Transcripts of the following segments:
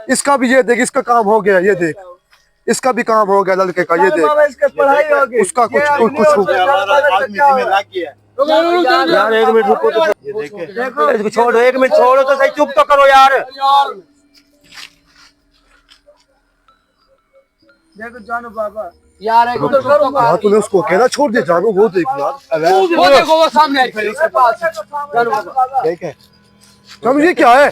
इसका भी ये देख, इसका काम हो गया, ये देख, इसका भी काम हो गया लड़के का, ये देख, पढ़ाई हो गई, उसका कुछ हो गया। यार एक मिनट रुको तो, इसको छोड़ो, एक मिनट छोड़ो तो सही, चुप तो करो यार। देखो जानो बाबा यार, एक मिनट हाँ तूने उसको कहना छोड़ दे जानू, वो देख यार, वो देखो वो सामने आई खड़ी उसके पास। जानो बाबा देखे जानू, ये क्या है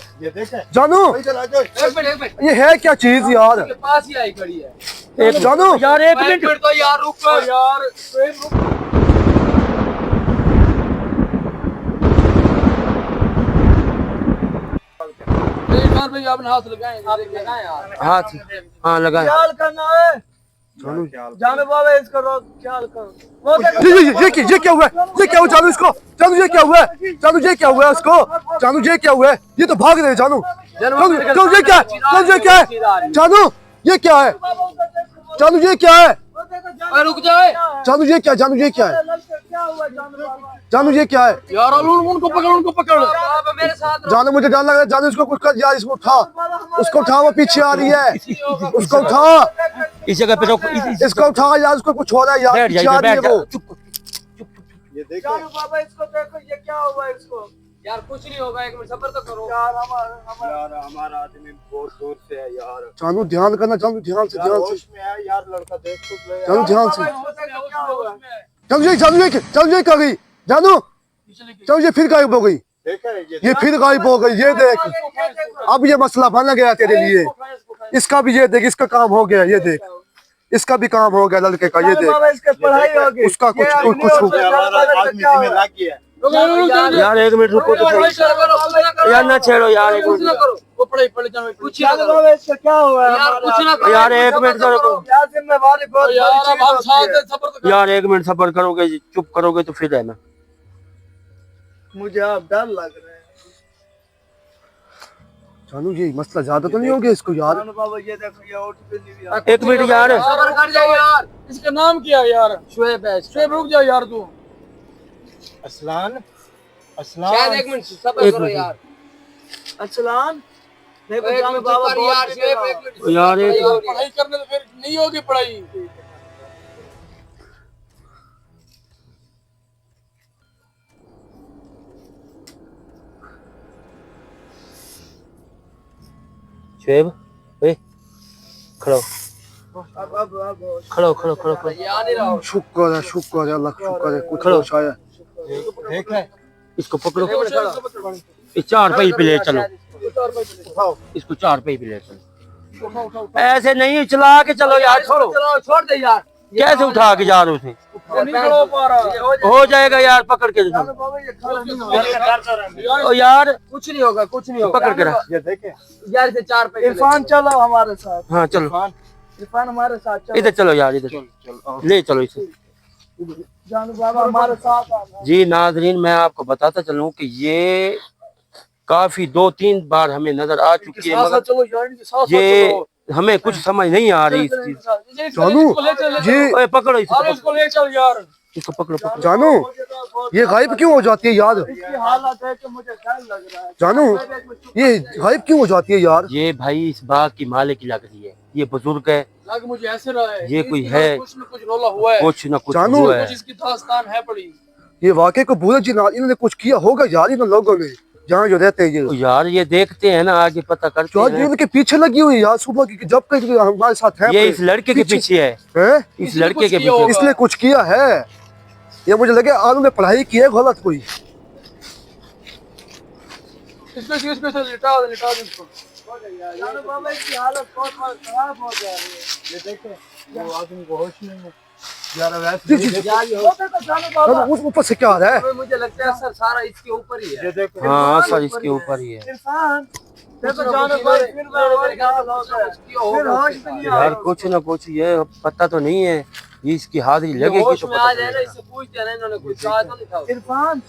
जानू, ये है क्या चीज यार, के पास ही आई खड़ी है। एक जानू यार एक मिनट तो यार रुक यार, भाई आपने हाथ लगाए, हाथ, हाँ लगाए। ख्याल करना है जानो बाबा, इसका ख्याल करो। ये क्या हुआ है, ये क्या हुआ जानू, इसको जानू ये क्या हुआ है, जानू ये क्या हुआ है उसको, जानू ये क्या हुआ है, ये तो भाग रहे जानू, जानू ये क्या है, जानू ये क्या है, जानू ये क्या है, जानू ये क्या है, रुक जाए, जानू ये क्या, जानू ये क्या है, जानू ये क्या है यार उनको पकड़, उनको पकड़ मेरे साथ। जानू, मुझे डर लग रहा है जानू, इसको कुछ कर यार, इसको उठा, उसको उठा, वो पीछे आ रही है, उसको उठा, इस जगह पे रोको, इसको उठा यार, उसको कुछ हो रहा है यार, बैठ पीछे आ जाइए, रही है बैठ वो। जाओ। जानो बाबा इसको देखो, ये क्या हुआ इसको। यार कुछ नहीं होगा, एक मिनट सब्र तो करो यार। हमारा आदमी बहुत दूर से है यार, जानू ध्यान करना, जानू ध्यान से, ध्यान से होश में है यार, लड़का देख तो ले जानू, ध्यान से क्या हुआ जानू, ये क्या गई जानू, जानू ये फिर गायब हो गई, देखा है ये फिर गायब हो गई, ये देख, अब ये मसला बन गया तेरे लिए, इसका भी ये देख, इसका काम हो गया, ये देख, इसका भी काम हो गया लड़के का, ये देख, इसके पढ़ाई हो गई, उसका कुछ हो गया। हमारा आदमी में लग गया है। यार एक मिनट रुको तो सही, यार ना छेड़ो यार, एक मिनट वो पढ़ाई पढ़ जाओ, कुछ ना करो इसका क्या हुआ यार, कुछ ना करो यार, एक मिनट तो रुको यार, जिम्मेवारी बहुत यार, अब हम साथ हैं, सब्र तो यार, एक मिनट सब्र करोगे, चुप करोगे तो फिर है ना। मुझे अब डर लग रहा है। जानू ये मसला ज्यादा तो नहीं हो गया इसको यार, जानो बाबा ये देखो, ये उठ भी नहीं रहा। एक मिनट यार, सब्र कर जाओ यार। इसका नाम क्या है यार? शुएब है। शुएब रुक जाओ यार तू। असलान, शायद एक मिनट सब्र करो यार। असलान देखो जानो बाबा यार, शुएब एक मिनट यार एक पढ़ाई करने तो फिर नहीं होगी पढ़ाई। शुएब, ए खड़ो अब खड़ो खड़ो खड़ो खड़ो, ये आ नहीं रहा हो। शुक्र है, शुक्र है अल्लाह का, शुक्र है, कुछ खड़ो। होश आया। देख है इसको पकड़ो, इस चार पे ले चलो, इसको चार पे ले चलो, ऐसे नहीं चला के चलो यार, छोड़ो, चलो छोड़ दे यार, कैसे उठा के जा रहे हो उसे, नहीं हो पा रहा। हो जाएगा यार, पकड़ के जानो बाबा ये खड़ा नहीं होगा। ओ यार, कुछ नहीं होगा, कुछ नहीं होगा। पकड़ के रख, ये देखे यार से चार पे इरफान चलो हमारे साथ, हाँ चलो, इरफान हमारे साथ चलो। इधर चलो यार, इधर ले चलो इसे। जानो बाबा हमारे साथ आना। जी नाजरीन, मैं आपको बताता चलूं कि ये काफी 2-3 बार हमें नजर आ चुकी है, मगर चलो यार इनके साथ ये हमें कुछ समझ नहीं आ रही इस चीज। जानू ये ओए पकड़ो इसे, इसको ले चल यार। इसको पकड़ो पकड़ो। जानू ये गायब क्यों हो जाती है यार, इसकी हालत है कि मुझे डर लग रहा है। जानू ये गायब क्यों हो जाती है यार, ये भाई इस बाग की मालिक लग रही है, ये बुजुर्ग है, लग मुझे ऐसे रहा है ये कोई इसकी है, कुछ न कुछ रोला हुआ है, कुछ ना कुछ जानू, हुआ है। कुछ इसकी दास्तान है पड़ी। ये वाकई को बुरा जिन्ना इन्होंने कुछ किया होगा यार, इन लोगों ने जहाँ जो रहते हैं तो ये यार ये देखते हैं ना, आगे पता करते जो हैं। इनके पीछे लगी हुई है यार, सुबह की जब कहीं हमारे साथ है ये इस लड़के के पीछे है, हैं? इस लड़के के पीछे। इसने कुछ किया है, ये मुझे लगे आलू ने पढ़ाई की है गलत कोई। इसको लिटा दे इसको। जानो बाबा इसकी हालत बहुत खराब हो जा रही है। ये देखे, वो आदमी को होश नहीं है यार, जी, जी, वैसे यार ये होता तो जानो बाबा, जानू, उस ऊपर से क्या आ रहा है, मुझे लगता है सर सारा इसके ऊपर ही है। ये देखो हाँ सर, इसके ऊपर ही है इरफान देखो जानो बाबा फिर होश में नहीं आ यार, कुछ ना कुछ ये पता तो नहीं है, ये इसकी हाजिरी लगेगी होश तो में पता आ जाए ना, चलेगा। इससे पूछते हैं ना, इन्होंने कुछ कहा तो नहीं था। इरफान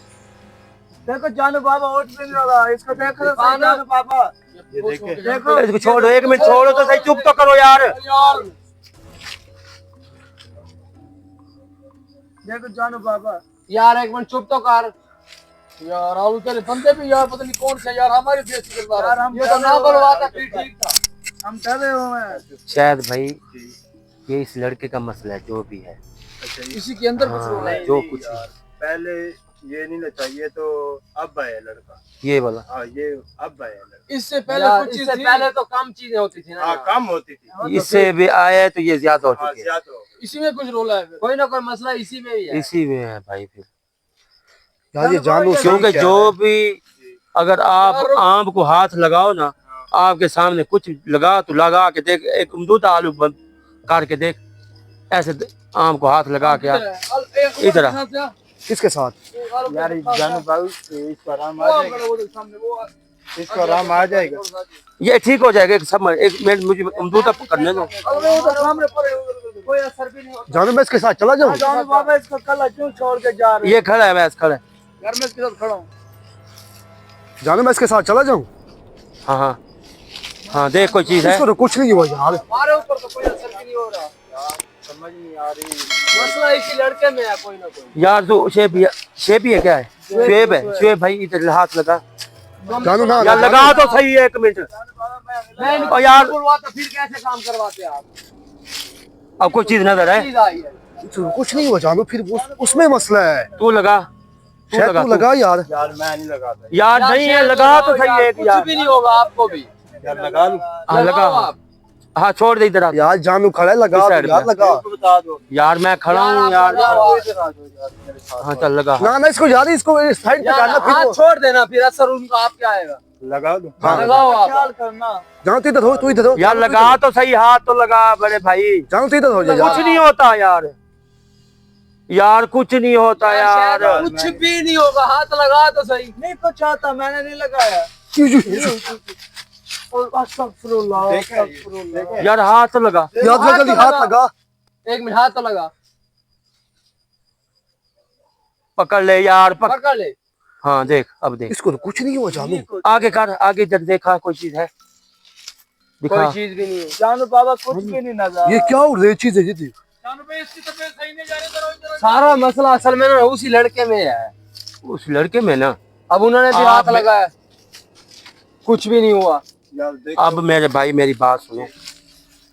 देखो जानो बाबा होश में नहीं रहा, इसको देखो जानो बाबा, ये देखे देखो इसको छोड़ो, एक मिनट छोड़ो तो सही, चुप तो करो यार। देखो जानो बाबा यार, एक मिनट चुप तो कर यार। आलू तेरे बंदे भी यार पता नहीं कौन से यार, हमारे देश के यार, हम ये तो ना बोलवा था फिर ठीक था। हम कर रहे हो शायद भाई ये इस लड़के का मसला है, जो भी है। अच्छा, इसी के अंदर कुछ हाँ, रोला है। जो कुछ यार पहले ये नहीं ना चाहिए, तो अब आया लड़का। ये वाला हाँ, ये अब आया लड़का। इससे पहले कुछ चीज पहले तो कम चीजें होती थी हाँ, कम होती थी। इससे भी आया है तो ये ज्यादा हो हाँ, चुकी है। ज्यादा हो गई। इसी में कुछ रोला है, कोई ना कोई मसला इसी में ही है। इसी में है भाई फिर, यार ये जानू क्योंकि जो भी अगर आप आम को हाथ लगाओ ना, आपके सामने कुछ लगा तो लगा के देख, एक अमरूद आलू बंद करके देख, ऐसे आम को हाथ लगा के आप इधर किसके साथ? यार जानू भाई, इसको आराम आ जाएगा, इसको आराम आ जाएगा। ये ठीक हो जाएगा। एक सब एक मिनट मुझे अमरूद करने दो। कोई असर भी नहीं होता। जानू मैं इसके साथ चला जाऊँ? जानू बाबा इसको कल क्यों छोड़ के जा रहे ये खड़ा है, मैं खड़ा है। घर में इसके साथ खड़ा हूँ। जानू मैं इसके साथ चला जाऊँ? हाँ हाँ हाँ, देख कोई चीज है। इसको तो कुछ नहीं हुआ यार। हमारे ऊपर तो कोई असर भी नहीं हो रहा यार समझ नहीं आ रही। मसला इसी लड़के में है, कोई ना कोई। यार तो शेब ही है, क्या है? शेब है, शेब भाई इधर हाथ लगा जानू ना यार, लगा तो सही है, एक मिनट। मैं और यार तो फिर कैसे काम करवाते आप? अब कोई चीज नजर है? चीज आई है। कुछ नहीं हुआ जानू, फिर उसमें मसला है। तू लगा, शायद तू लगा यार। यार मैं नहीं लगाता। यार नहीं है, लगा तो सही है कुछ यार। भी नहीं होगा आपको भी। यार लगा लूं? हाँ लगा, हाँ छोड़ दे इधर। यार जानू खड़ा है, लगा इस तो साइड यार पे। लगा। बता दो यार मैं खड़ा हूँ यार। हाँ चल लगा। ना ना इसको यार, इसको इस साइड पे करना हाथ फिर। छोड़ देना, फिर असर उनका आप क्या आएगा? लगा दो। हाँ लगाओ आप, ख्याल करना। जानू तू इधर हो, तू इधर हो। यार लगा तो सही, हाथ तो लगा बड़े भाई। जानू तू इधर हो जा कुछ यार। नहीं होता यार, यार कुछ नहीं होता यार। कुछ भी नहीं होगा, हाथ लगा तो सही। नहीं कुछ आता, मैंने नहीं लगाया। अस्तगफुरुल्लाह, अस्तगफुरुल्लाह। यार हाथ तो लगा। यार जल्दी हाथ लगा। एक मिनट, हाथ तो लगा। पकड़ ले यार, पकड़ ले। हाँ देख, अब देख, इसको तो कुछ नहीं हुआ जानू। आगे कर, आगे इधर देखा कोई चीज है? दिखा। कोई चीज भी नहीं है। जानू बाबा कुछ भी नहीं नजर। ये क्या हो रही चीज है जी? सारा मसला असल में ना उसी लड़के में है। उस लड़के में ना, अब उन्होंने भी हाथ लगाया, कुछ भी नहीं हुआ। यार देख, अब मेरे भाई मेरी बात सुनो,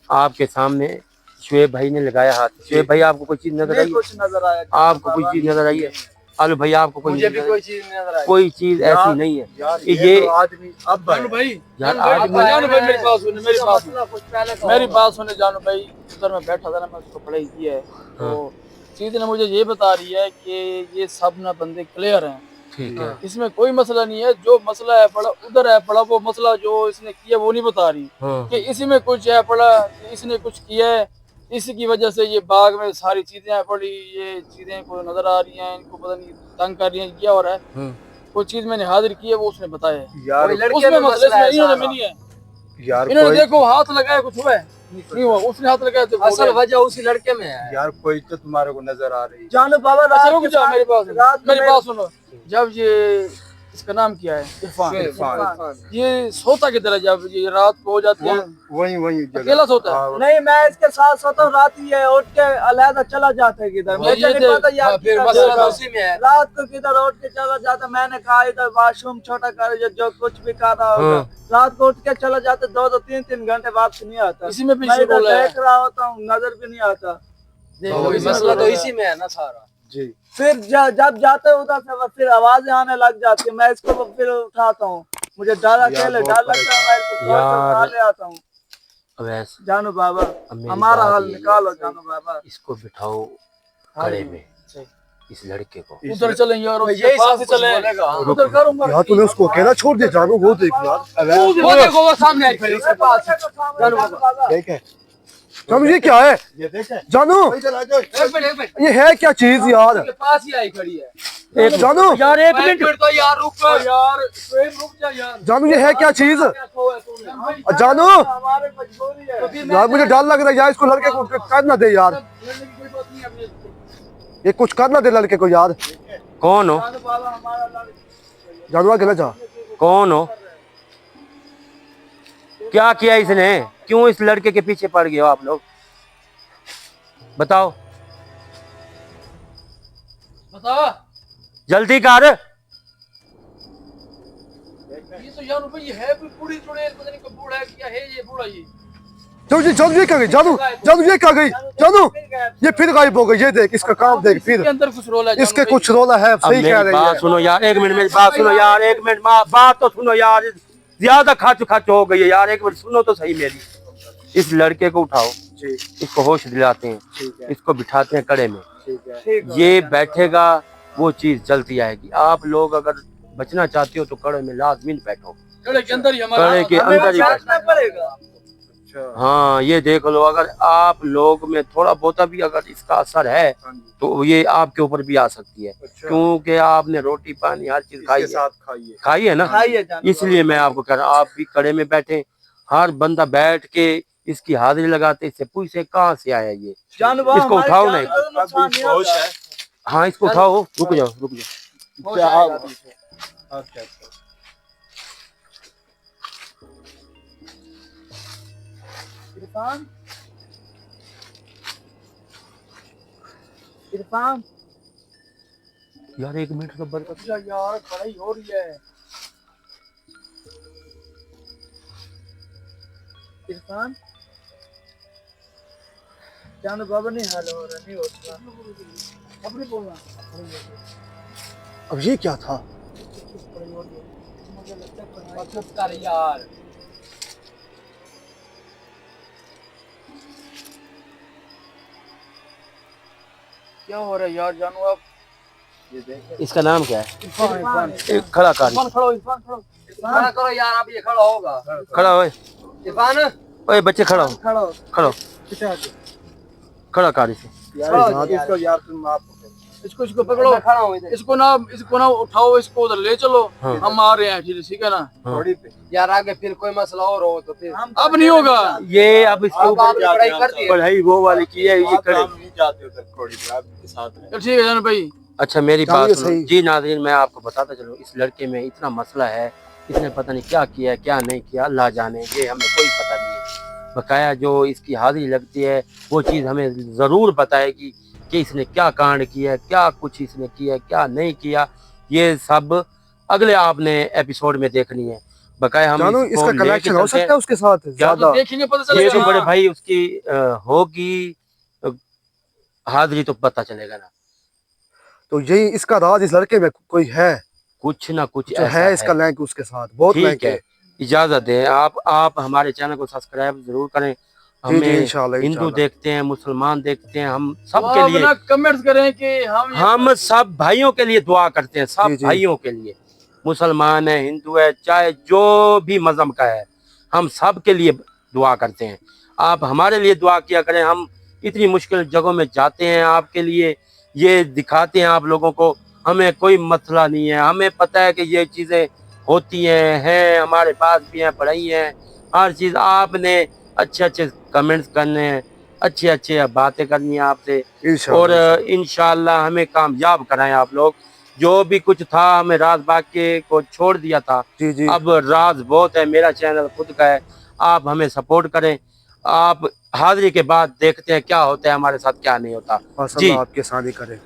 आपके सामने शुएब भाई ने लगाया हाथ। शुएब भाई आपको कोई चीज नजर आई? कुछ नजर आया? आपको कोई चीज नजर आई है? आलू भाई आपको कोई मुझे चीज भी नजर कोई आई? चीज नहीं नजर आई। कोई चीज ऐसी नहीं है। यार ये तो आदमी अब आया। भाई यार जानू आदमी, भाई मेरी बात सुने, मेरी बात सुने, कुछ पहले का मेरी होगा। बात सुने जानू भाई। उधर मैं बैठा था ना, मैं उसको पढ़ाई की है, तो चीज ने मुझे ये बता रही है कि ये सब ना बंदे क्लियर हैं, ठीक है। इसमें कोई मसला नहीं है। जो मसला है पड़ा उधर है पड़ा, वो मसला जो इसने किया वो नहीं बता रही हाँ। कि इसी में कुछ है पड़ा, कि इसने कुछ किया है, इसी की वजह से ये बाग में सारी चीजें हैं पड़ी, ये चीजें को नजर आ रही हैं, इनको पता नहीं तंग कर रही हैं, क्या हो रहा है। कोई चीज मैंने हाजिर की है, वो उसने बताया है। यार कोई लड़के उसमें में मसला मसला है इसमें इन्होंने सारा। नहीं है। यार इन्होंने कोई देखो हाथ लगाया, कुछ हुआ है? नहीं हुआ। उसने हाथ लगाया तो हो असल गया। वजह उसी लड़के में है। यार कोई तो तुम्हारे को नजर आ रही है। जानू बाबा अच्छा रुक जा, मेरी बात रात सुनो, मेरी बात सुनो। जब ये इसका नाम क्या है, इरफान, ये सोता किधर है जब ये रात को हो जाती है? वही जगह। अकेला सोता है? हाँ, नहीं, मैं इसके साथ सोता हूँ, रात ही है, उठ के अलहदा चला जाता है किधर। मुझे ये नहीं पता यार फिर किधर मसला जाता है। उसी में है। रात को किधर उठ के चला जाता। मैंने कहा इधर वॉशरूम छोटा कर, जो कुछ भी कर रहा होगा, रात को उठ के चला जाता, 2-2 3-3 घंटे वापस नहीं आता। इसी में मैं पीछे इधर बोला है। देख रहा होता हूँ, नजर भी नहीं आता। मसला तो इसी में है ना सारा। जी फिर जब जाते हैं उधर से फिर आवाजें आने लग जाती है, मैं इसको फिर उठाता हूँ। मुझे डर अकेले डर लगता है, मैं इसको थोड़ा सा उठा ले आता हूँ। अब ऐसे जानू बाबा अब मेरी हमारा बात हाल ये है, निकालो जानू बाबा। इसको बिठाओ कड़े में, इस लड़के को। उधर चलेंगे और उसके यही पास सब चले। बोलेगा। उधर करूंगा। यार तूने उसको अकेला छोड़ दिया जानू, वो देख यार। वो देखो, वो सामने आई खड़ी उसके पास। जानू बाबा देखे, जानू ये क्या है? ये देखे। जानू इधर आ जाओ। एक मिनट ये है क्या चीज यार? उसके पास ही आई खड़ी है। एक जानू यार, एक मिनट। तो यार रुक यार, स्वयं रुक जा यार। जानू ये है क्या चीज? जानू हमारे मजबूरी है। यार मुझे डर लग रहा है यार, इसको लड़के को कर ना दे यार, ये कुछ कर ना दे लड़के को यार। कौन हो? जानू बाबा हमारा लड़का। जानू अकेला जा। कौन हो? क्या किया इसने? क्यों इस लड़के के पीछे पड़ गए हो आप लोग? बताओ, बता। जल्दी कर। ये तो जानू भाई है कोई बूढ़ी चुड़ैल, पता नहीं कोई बूढ़ा है क्या है ये बूढ़ा ये। जानू ये क्या गई, जानू जानू ये क्या गई, जानू ये फिर गायब हो गई। ये देख इसका काम देख, फिर इसके अंदर कुछ रोला है इसके कुछ रोला है। अब सही कह मेरी रही बात है। सुनो यार, एक मिनट मेरी बात सुनो यार, एक मिनट बात तो सुनो यार, ज्यादा खच हो गई है यार, एक मिनट सुनो तो सही मेरी। इस लड़के को उठाओ, इसको होश दिलाते हैं, इसको बिठाते हैं कड़े में, ये बैठेगा वो चीज जलती आएगी। आप लोग अगर बचना चाहते हो तो कड़े में लाजमी बैठो, कड़े के अंदर ही हमारा कड़े के अंदर ही बैठो। बैठना पड़ेगा। हाँ ये देख लो, अगर आप लोग में थोड़ा बहुत भी अगर इसका असर है तो ये आपके ऊपर भी आ सकती है, क्योंकि आपने रोटी पानी हर चीज खाई है, खाई है ना, खाइए जानू इसलिए मैं आपको कह रहा हूँ आप भी कड़े में बैठे। हर बंदा बैठ के इसकी हाजिरी लगाते, इससे पूछे कहाँ से आया ये। जानू बाबा, इसको हमारे उठाओ जान नहीं। को नुकसान नहीं होता। हाँ इसको उठाओ, रुक जाओ रुक जाओ। हो जाएगा पीछे। इरफान, इरफान यार एक मिनट तो बर्बाद। अच्छा यार खड़ाई हो रही है। इरफान, जानू बाबा नहीं हाल हो रहा, नहीं होता। अपने बोलना अब ये क्या था? मुझे लगता है चुप कर यार। क्या हो रहा है यार जानू आप? इसका नाम क्या है? इरफान एक खड़ा कर, इरफान खड़ो, इरफान खड़ो, खड़ा करो यार, आप ये खड़ा होगा। खड़ा हो इरफान ओए बच्चे, खड़ा हो, खड़ा हो। खड़ा हो, खड़ा कर इसे। इसको यार तुम माफ इसको इसको पकड़ो, खड़ा हूँ इधर। इसको ना उठाओ, इसको उधर ले चलो। हाँ। हम आ रहे हैं, ठीक है ना? थोड़ी पे यार आगे फिर कोई मसला और हो तो फिर अब नहीं होगा। ये अब इसके अब आपने ऊपर पढ़ाई कर दी है। पढ़ाई वो वाली की है, ये करे। नहीं जाते उधर थोड़ी पे आपके साथ में। चल ठीक है जानू भाई। अच्छा मेरी चलिए, बात सुनो सही। जी नाज़रीन, मैं आपको बताता चलूं, इस लड़के में इतना मसला है, इसने पता नहीं क्या किया है क्या नहीं किया, अल्लाह जाने, ये हमें कोई पता नहीं है। बकाया जो इसकी हाजिरी लगती है वो चीज़ हमें ज़रूर बताएगी कि इसने क्या कांड किया है, क्या कुछ इसने किया है, क्या नहीं किया। ये सब अगले आपने एपिसोड में देखनी है। बकाया हम जानू इसको इसका लेके कलेक्शन हो चलते हैं। सकता है उसके साथ ज्यादा? देखेंगे पता ये चलेगा। तो बड़े भाई उसकी होगी हाजिरी तो पता चलेगा ना, तो यही इसका राज इस लड़के में कोई है, कुछ ना कुछ जो ऐसा है इसका लिंक उसके साथ, बहुत लिंक ठीक है। इजाजत दें, आप हमारे चैनल को सब्सक्राइब जरूर करें। जी, हमें इंशाल्लाह, हिंदू इंशाल्लाह। देखते हैं, मुसलमान देखते हैं, हम सब तो के आप लिए, ना कमेंट्स करें कि हम सब भाइयों के लिए दुआ करते हैं, सब जी, जी। भाइयों के लिए, मुसलमान है, हिंदू है, चाहे जो भी मजहब का है, हम सब के लिए दुआ करते हैं। आप हमारे लिए दुआ किया करें। हम इतनी मुश्किल जगहों में जाते हैं आपके लिए, ये दिखाते हैं आप लोगों को, हमें कोई मसला नहीं है, हमें पता है कि ये चीज़ें होती हैं, हमारे पास भी हैं, पढ़ाई हैं, हर चीज़। आपने अच्छे अच्छे कमेंट्स करने हैं, अच्छे अच्छे बातें करनी है आपसे, और इंशाल्लाह। इंशाल्लाह हमें कामयाब कराएं आप लोग। जो भी कुछ था हमें राज बाग के को छोड़ दिया था, जी जी, अब राज बहुत है, मेरा चैनल खुद का है, आप हमें सपोर्ट करें। आप हाजिरी के बाद देखते हैं क्या होता है हमारे साथ क्या नहीं होता। बस जी अल्लाह आपके साथ ही करे।